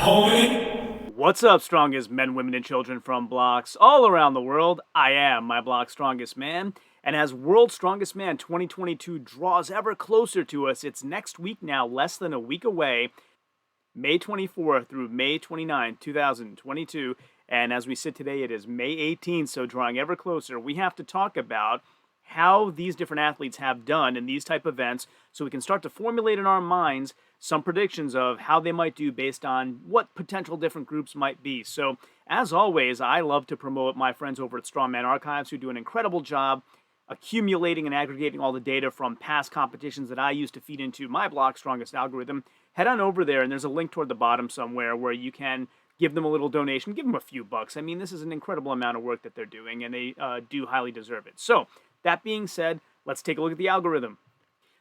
homie. What's up, strongest men, women, and children from blocks all around the world? I am my block's strongest man, and as World's Strongest Man 2022 draws ever closer to us, it's next week now, less than a week away, May 24th through May 29, 2022, and as we sit today, it is May 18th, so drawing ever closer, we have to talk about how these different athletes have done in these type of events so we can start to formulate in our minds some predictions of how they might do based on what potential different groups might be. So, as always, I love to promote my friends over at Strongman Archives who do an incredible job accumulating and aggregating all the data from past competitions that I use to feed into my block strongest algorithm. Head on over there, and there's a link toward the bottom somewhere where you can give them a little donation, give them a few bucks. I mean, this is an incredible amount of work that they're doing, and they do highly deserve it. So, that being said, let's take a look at the algorithm.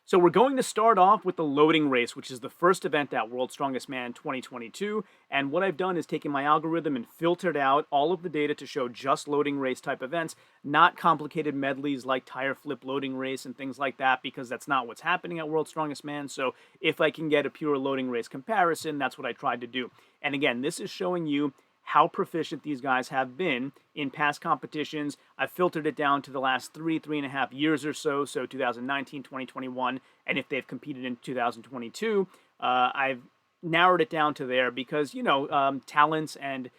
So we're going to start off with the loading race, which is the first event at World's Strongest Man 2022. And what I've done is taken my algorithm and filtered out all of the data to show just loading race type events, not complicated medleys like tire flip loading race and things like that, because that's not what's happening at World's Strongest Man. So if I can get a pure loading race comparison, that's what I tried to do. And again, this is showing you how proficient these guys have been in past competitions. I've filtered it down to the last 3.5 years or so, so 2019, 2021, and if they've competed in 2022, I've narrowed it down to there because, talents and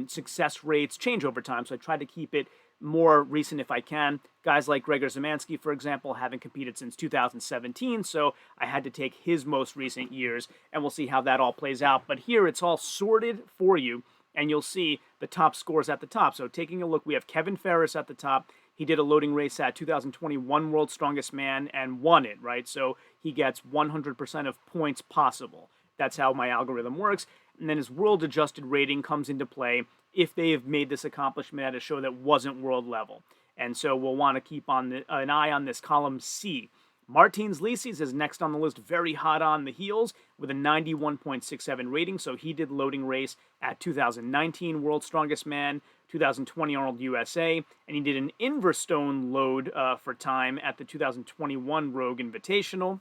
success rates change over time, so I try to keep it more recent if I can. Guys like Gregor Zemansky, for example, haven't competed since 2017, so I had to take his most recent years, and we'll see how that all plays out. But here, it's all sorted for you, and you'll see the top scores at the top. So taking a look, we have Kevin Ferris at the top. He did a loading race at 2021 World's Strongest Man and won it, right? So he gets 100% of points possible. That's how my algorithm works. And then his world adjusted rating comes into play if they have made this accomplishment at a show that wasn't world level. And so we'll want to keep an eye on this column C. Martins Licis is next on the list, very hot on the heels with a 91.67 rating. So he did loading race at 2019 World's Strongest Man, 2020 Arnold USA, and he did an Inverstone load for time at the 2021 Rogue Invitational,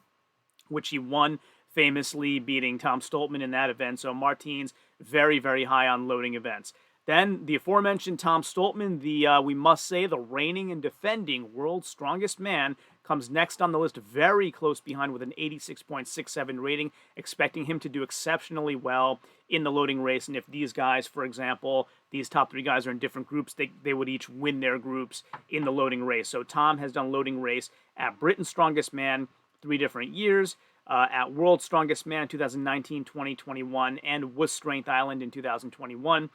which he won, famously beating Tom Stoltman in that event. So Martins, very, very high on loading events. Then the aforementioned Tom Stoltman, we must say, the reigning and defending World's Strongest Man, comes next on the list, very close behind with an 86.67 rating, expecting him to do exceptionally well in the loading race. And if these guys, for example, these top three guys are in different groups, they would each win their groups in the loading race. So Tom has done loading race at Britain's Strongest Man 3 different years, at World's Strongest Man 2019, 2021, and was Strength Island in 2021.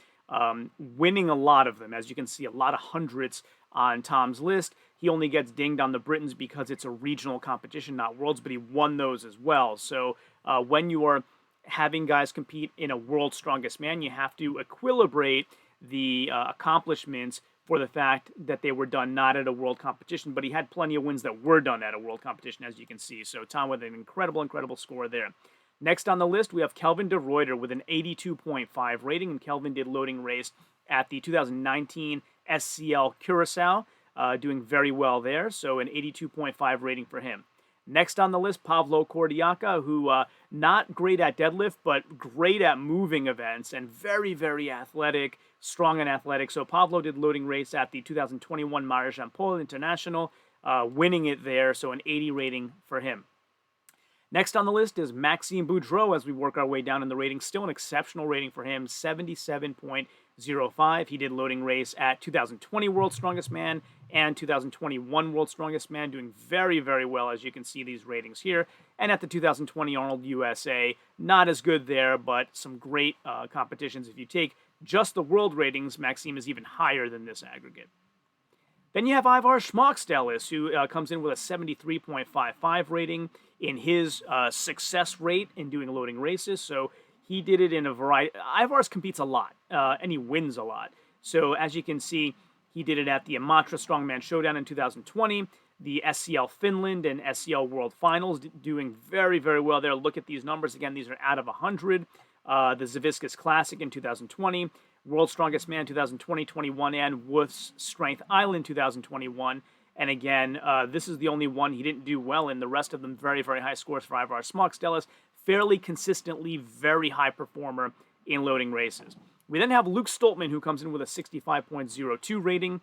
Winning a lot of them. As you can see, a lot of hundreds on Tom's list. He only gets dinged on the Britons because it's a regional competition, not Worlds, but he won those as well. So when you are having guys compete in a World's Strongest Man, you have to equilibrate the accomplishments for the fact that they were done not at a world competition, but he had plenty of wins that were done at a world competition, as you can see. So Tom with an incredible score there. Next on the list, we have Kelvin de Ruyter with an 82.5 rating, and Kelvin did loading race at the 2019 SCL Curacao, doing very well there, so an 82.5 rating for him. Next on the list, Pavlo Kordiaka, who not great at deadlift, but great at moving events, and very, very athletic, strong and athletic. So Pavlo did loading race at the 2021 Marie-Jean-Paul International, winning it there, so an 80 rating for him. Next on the list is Maxime Boudreau as we work our way down in the rating. Still an exceptional rating for him, 77.05. He did loading race at 2020 World's Strongest Man and 2021 World's Strongest Man, doing very, very well, as you can see these ratings here. And at the 2020 Arnold USA, not as good there, but some great competitions. If you take just the world ratings, Maxime is even higher than this aggregate. Then you have Ivar Schmockstellis, who comes in with a 73.55 rating in his success rate in doing loading races. So he did it in a variety. Ivar's competes a lot, and he wins a lot. So as you can see, he did it at the Imatra Strongman Showdown in 2020, the SCL Finland and SCL World Finals, doing very, very well there. Look at these numbers. Again, these are out of 100. The Zaviscus Classic in 2020, World's Strongest Man 2020-21, and Wolf's Strength Island 2021. And again, this is the only one he didn't do well in. The rest of them, very, very high scores for Ivar Schmockstellis. Fairly consistently, very high performer in loading races. We then have Luke Stoltman, who comes in with a 65.02 rating.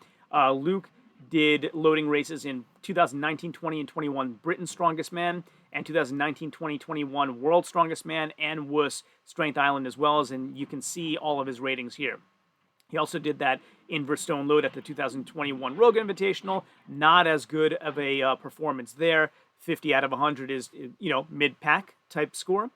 Luke did loading races in 2019, 20, and 21 Britain's Strongest Man, and 2019, 20, 21 World's Strongest Man, and WUS Strength Island as well as, and you can see all of his ratings here. He also did that inverse stone load at the 2021 Rogue Invitational. Not as good of a performance there. 50 out of 100 is, mid-pack type score.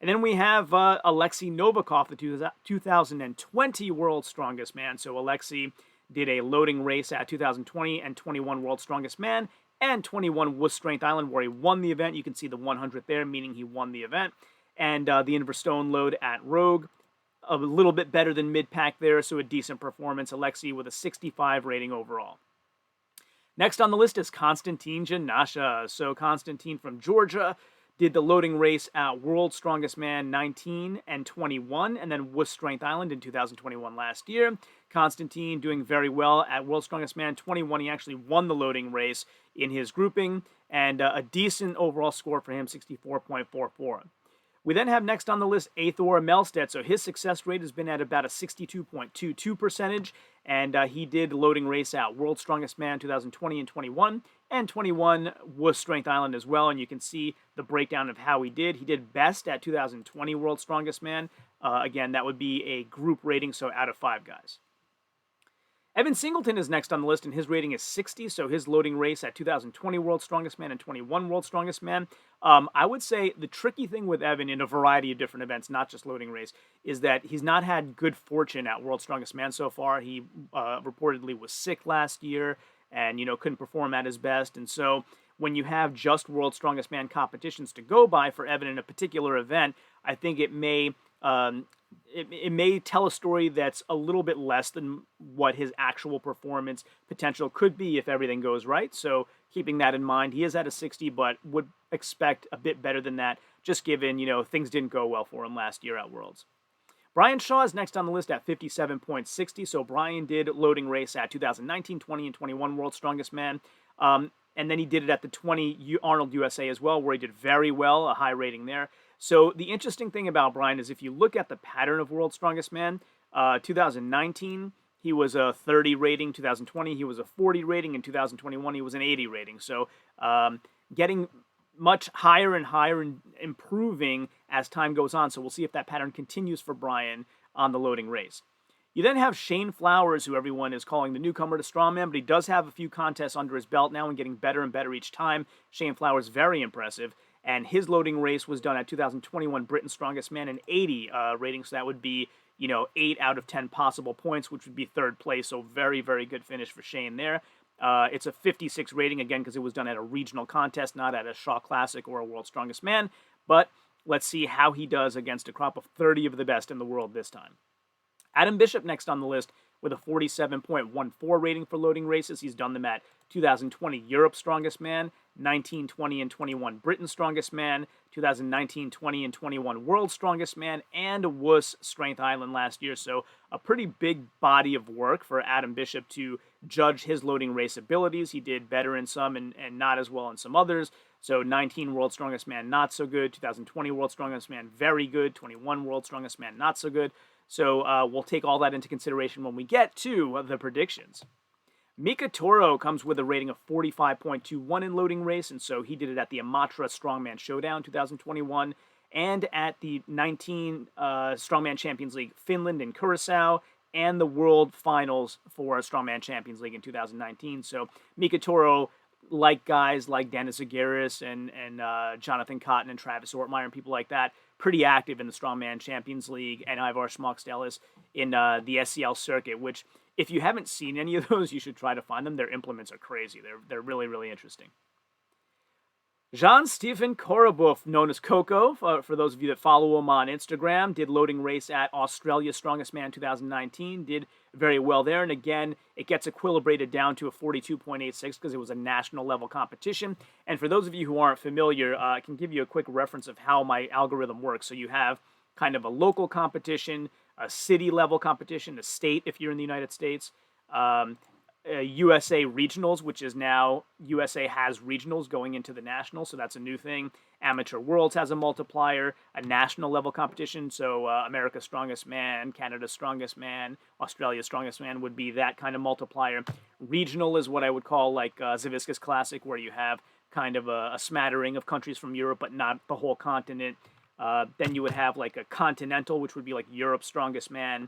And then we have Alexei Novikov, the 2020 World's Strongest Man. So Alexei did a loading race at 2020 and 21 World's Strongest Man and 21 WUS Strength Island, where he won the event. You can see the 100 there, meaning he won the event. And the inverse stone load at Rogue, a little bit better than mid-pack there, so a decent performance. Alexei with a 65 rating overall. Next on the list is Konstantin Janasha. So Konstantin from Georgia did the loading race at World's Strongest Man 19 and 21, and then WUS Strength Island in 2021 last year. Konstantin doing very well at World's Strongest Man 21. He actually won the loading race in his grouping, and a decent overall score for him, 64.44. We then have next on the list Athor Melstedt. So his success rate has been at about a 62.22%, and he did loading race at World's Strongest Man 2020 and 21, and 21 WUS Strength Island as well, and you can see the breakdown of how he did. He did best at 2020 World's Strongest Man. Again, that would be a group rating, so out of 5 guys. Evan Singleton is next on the list, and his rating is 60, so his loading race at 2020 World's Strongest Man and 21 World's Strongest Man. I would say the tricky thing with Evan in a variety of different events, not just loading race, is that he's not had good fortune at World's Strongest Man so far. He reportedly was sick last year and, couldn't perform at his best. And so when you have just World's Strongest Man competitions to go by for Evan in a particular event, I think it may tell a story that's a little bit less than what his actual performance potential could be if everything goes right. So keeping that in mind, he is at a 60, but would expect a bit better than that, just given, things didn't go well for him last year at Worlds. Brian Shaw is next on the list at 57.60. So Brian did loading race at 2019, 20, and 21 World's Strongest Man. And then he did it at the 20 Arnold USA as well, where he did very well, a high rating there. So the interesting thing about Brian is if you look at the pattern of World's Strongest Man, 2019, he was a 30 rating. 2020, he was a 40 rating. In 2021, he was an 80 rating. So getting much higher and higher and improving as time goes on. So we'll see if that pattern continues for Brian on the loading race. You then have Shane Flowers, who everyone is calling the newcomer to Strongman, but he does have a few contests under his belt now and getting better and better each time. Shane Flowers, very impressive. And his loading race was done at 2021 Britain's Strongest Man, an 80 rating. So that would be, 8 out of 10 possible points, which would be third place. So very, very good finish for Shane there. It's a 56 rating, again, because it was done at a regional contest, not at a Shaw Classic or a World's Strongest Man. But let's see how he does against a crop of 30 of the best in the world this time. Adam Bishop next on the list with a 47.14 rating for loading races. He's done them at 2020 Europe's Strongest Man, 19, 20, and 21 Britain's Strongest Man, 2019, 20, and 21 World's Strongest Man, and WUS Strength Island last year. So a pretty big body of work for Adam Bishop to judge his loading race abilities. He did better in some and not as well in some others. So 19 World's Strongest Man, not so good. 2020 World's Strongest Man, very good. 21 World's Strongest Man, not so good. So we'll take all that into consideration when we get to the predictions. Mika Toro comes with a rating of 45.21 in loading race, and so he did it at the Imatra Strongman Showdown 2021 and at the 19 Strongman Champions League Finland in Curacao and the World Finals for Strongman Champions League in 2019. So Mika Toro, like guys like Dennis Agaris and Jonathan Cotton and Travis Ortmeyer and people like that, pretty active in the Strongman Champions League and Ivar Smockstellis in the SCL circuit, which if you haven't seen any of those, you should try to find them. Their implements are crazy. They're really, really interesting. Jean-Stephen Korobuff, known as Coco, for those of you that follow him on Instagram, did loading race at Australia's Strongest Man 2019, did very well there. And again, it gets equilibrated down to a 42.86 because it was a national level competition. And for those of you who aren't familiar, I can give you a quick reference of how my algorithm works. So you have kind of a local competition, a city level competition, a state if you're in the United States, USA regionals, which is now USA has regionals going into the national, so that's a new thing. Amateur Worlds has a multiplier, a national level competition, so America's Strongest Man, Canada's Strongest Man, Australia's Strongest Man would be that kind of multiplier. Regional is what I would call like Zaviscus Classic, where you have kind of a smattering of countries from Europe, but not the whole continent. Then you would have like a continental, which would be like Europe's Strongest Man.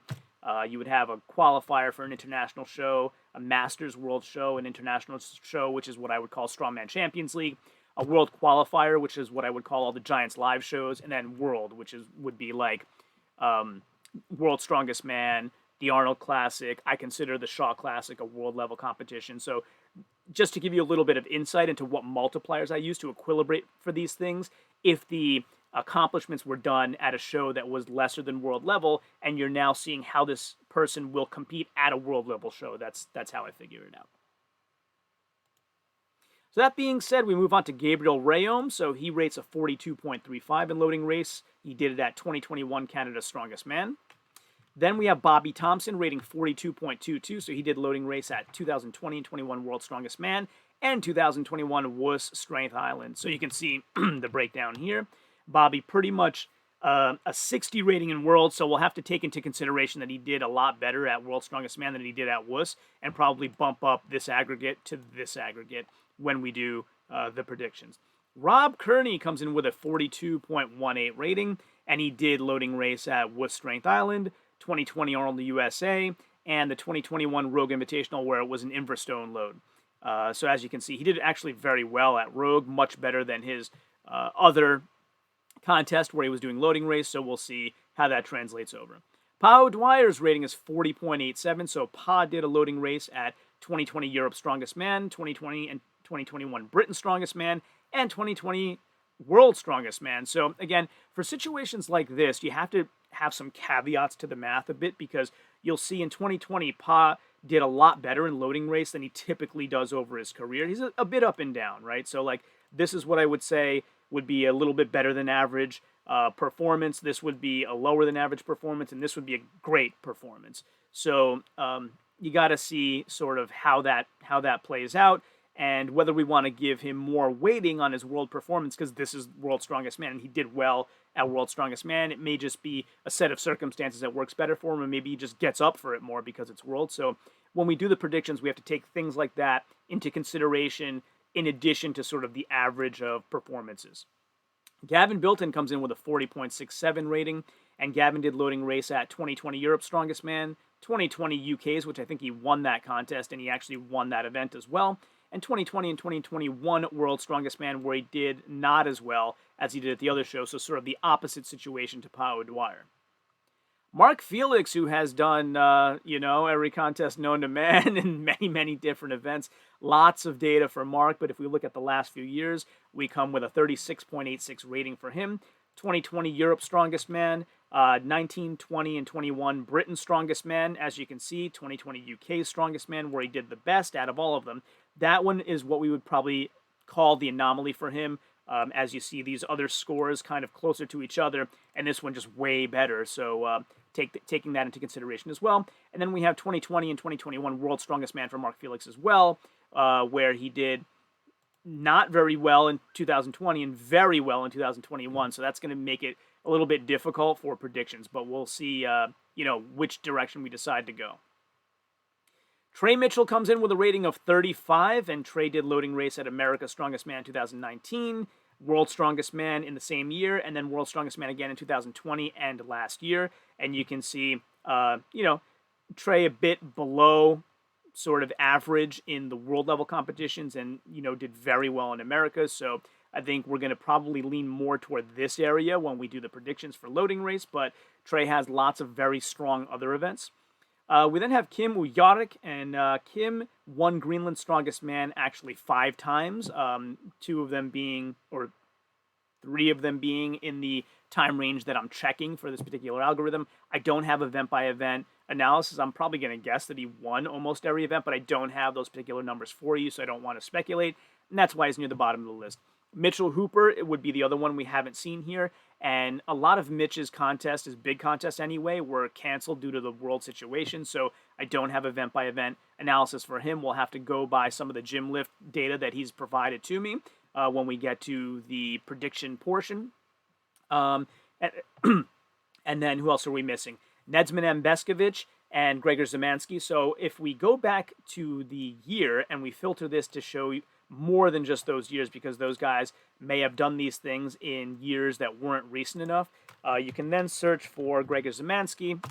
You would have a qualifier for an international show, a Masters World Show, an international show, which is what I would call Strongman Champions League, a World Qualifier, which is what I would call all the Giants live shows, and then World, which would be like World's Strongest Man, the Arnold Classic. I consider the Shaw Classic a world level competition. So just to give you a little bit of insight into what multipliers I use to equilibrate for these things, if the accomplishments were done at a show that was lesser than world level, and you're now seeing how this person will compete at a world level show. That's how I figure it out. So that being said, we move on to Gabriel Rayom. So he rates a 42.35 in loading race. He did it at 2021 Canada's Strongest Man. Then we have Bobby Thompson rating 42.22. So he did loading race at 2020 and 21 World's Strongest Man and 2021 WUS Strength Island. So you can see the breakdown here. Bobby pretty much a 60 rating in World, so we'll have to take into consideration that he did a lot better at World's Strongest Man than he did at WUS, and probably bump up this aggregate to this aggregate when we do the predictions. Rob Kearney comes in with a 42.18 rating, and he did loading race at WUS Strength Island, 2020 Arnold USA, and the 2021 Rogue Invitational, where it was an Inverstone load. So as you can see, he did actually very well at Rogue, much better than his other contest where he was doing loading race, so we'll see how that translates over. Pa Dwyer's rating is 40.87, so Pa did a loading race at 2020 Europe's Strongest Man, 2020 and 2021 Britain's Strongest Man, and 2020 World's Strongest Man. So again, for situations like this, you have to have some caveats to the math a bit, because you'll see in 2020, Pa did a lot better in loading race than he typically does over his career. He's a bit up and down, right? So like, this is what I would say would be a little bit better than average performance. This would be a lower than average performance, and this would be a great performance. So you got to see sort of how that plays out, and whether we want to give him more weighting on his world performance, because this is World's Strongest Man, and he did well at World's Strongest Man. It may just be a set of circumstances that works better for him, and maybe he just gets up for it more because it's World. So when we do the predictions, we have to take things like that into consideration, in addition to sort of the average of performances. Gavin Bilton comes in with a 40.67 rating, and Gavin did loading race at 2020 Europe's Strongest Man, 2020 UK's, which I think he won that contest, and he actually won that event as well, and 2020 and 2021 World's Strongest Man, where he did not as well as he did at the other show, so sort of the opposite situation to Pa Dwyer. Mark Felix, who has done, every contest known to man in many, many different events. Lots of data for Mark, but if we look at the last few years, we come with a 36.86 rating for him. 2020 Europe's Strongest Man, 19, 20, and 21 Britain's Strongest Man. As you can see, 2020 UK's Strongest Man, where he did the best out of all of them. That one is what we would probably call the anomaly for him. As you see these other scores kind of closer to each other, and this one just way better. So taking that into consideration as well. And then we have 2020 and 2021 World's Strongest Man for Mark Felix as well, where he did not very well in 2020 and very well in 2021. So that's going to make it a little bit difficult for predictions, but we'll see, which direction we decide to go. Trey Mitchell comes in with a rating of 35, and Trey did loading race at America's Strongest Man 2019, World's Strongest Man in the same year, and then World's Strongest Man again in 2020 and last year. And you can see, Trey a bit below sort of average in the world level competitions, and, did very well in America. So I think we're going to probably lean more toward this area when we do the predictions for loading race, but Trey has lots of very strong other events. We then have Kim Uyarik, and Kim won Greenland's Strongest Man actually 5 times, 3 of them being in the time range that I'm checking for this particular algorithm. I don't have event-by-event analysis. I'm probably going to guess that he won almost every event, but I don't have those particular numbers for you, so I don't want to speculate, and that's why he's near the bottom of the list. Mitchell Hooper, it would be the other one we haven't seen here, And a lot of Mitch's contests, his big contests anyway, were canceled due to the world situation. So I don't have event by event analysis for him. We'll have to go by some of the gym lift data that he's provided to me when we get to the prediction portion. And, and then who else are we missing? Nedzman Beskovich and Gregor Zemansky. So if we go back to the year and we filter this to show more than just those years, because those guys may have done these things in years that weren't recent enough, you can then search for Gregor Zemansky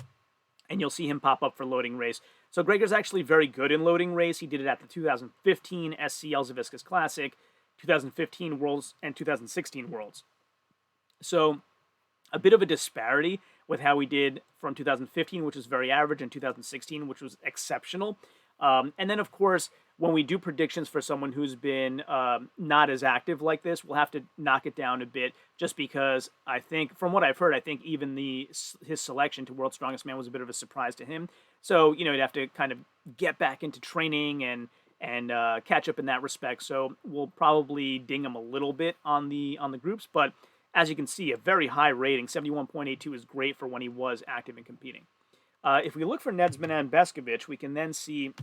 and you'll see him pop up for loading race. So Gregor's actually very good in loading race. He did it at the 2015 SCL Zaviscus Classic, 2015 Worlds, and 2016 Worlds. So a bit of a disparity with how he did from 2015, which was very average, and 2016, which was exceptional. And then, of course, when we do predictions for someone who's been not as active like this, we'll have to knock it down a bit, just because I think, from what I've heard, I think even his selection to World's Strongest Man was a bit of a surprise to him. So, you know, he'd have to kind of get back into training and catch up in that respect. So we'll probably ding him a little bit on the groups, but as you can see, a very high rating, 71.82, is great for when he was active and competing. If we look for Nedzman Beskovich, we can then see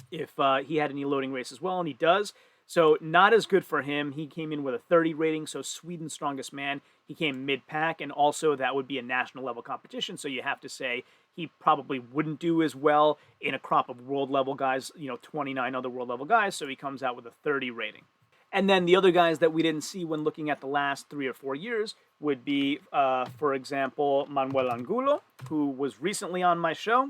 if he had any loading race as well, and he does. So not as good for him. He came in with a 30 rating, so Sweden's strongest man. He came mid-pack, and also that would be a national level competition, so you have to say he probably wouldn't do as well in a crop of world level guys, 29 other world level guys, so he comes out with a 30 rating. And then the other guys that we didn't see when looking at the last 3 or 4 years would be, for example, Manuel Angulo, who was recently on my show.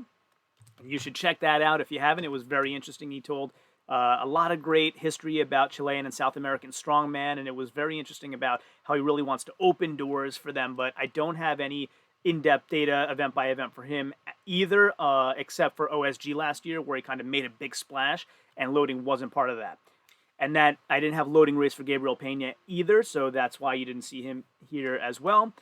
You should check that out if you haven't. It was very interesting. He told a lot of great history about Chilean and South American strongman, and it was very interesting about how he really wants to open doors for them. But I don't have any in-depth data event by event for him either, except for OSG last year, where he kind of made a big splash, and loading wasn't part of that. And that I didn't have loading race for Gabriel Pena either, so that's why you didn't see him here as well.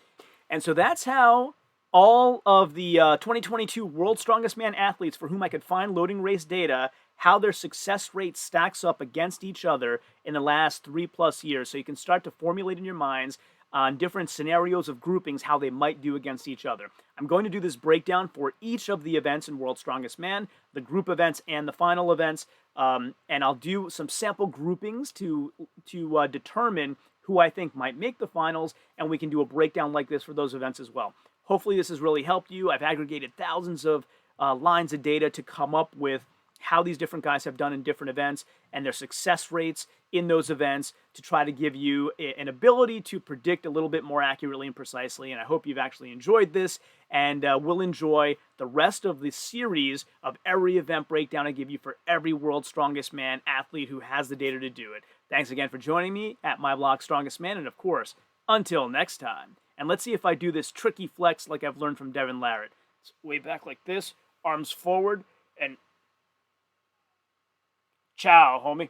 And so that's how all of the 2022 World's Strongest Man athletes for whom I could find loading race data, how their success rate stacks up against each other in the last 3+ years. So you can start to formulate in your minds on different scenarios of groupings how they might do against each other. I'm going to do this breakdown for each of the events in World's Strongest Man, the group events and the final events, and I'll do some sample groupings to determine who I think might make the finals, and we can do a breakdown like this for those events as well. Hopefully this has really helped you. I've aggregated thousands of lines of data to come up with how these different guys have done in different events and their success rates in those events to try to give you an ability to predict a little bit more accurately and precisely. And I hope you've actually enjoyed this, and will enjoy the rest of the series of every event breakdown I give you for every World's Strongest Man athlete who has the data to do it. Thanks again for joining me at my blog Strongest Man, and of course, until next time. And let's see if I do this tricky flex like I've learned from Devin Larratt. It's way back like this, arms forward, and ciao, homie.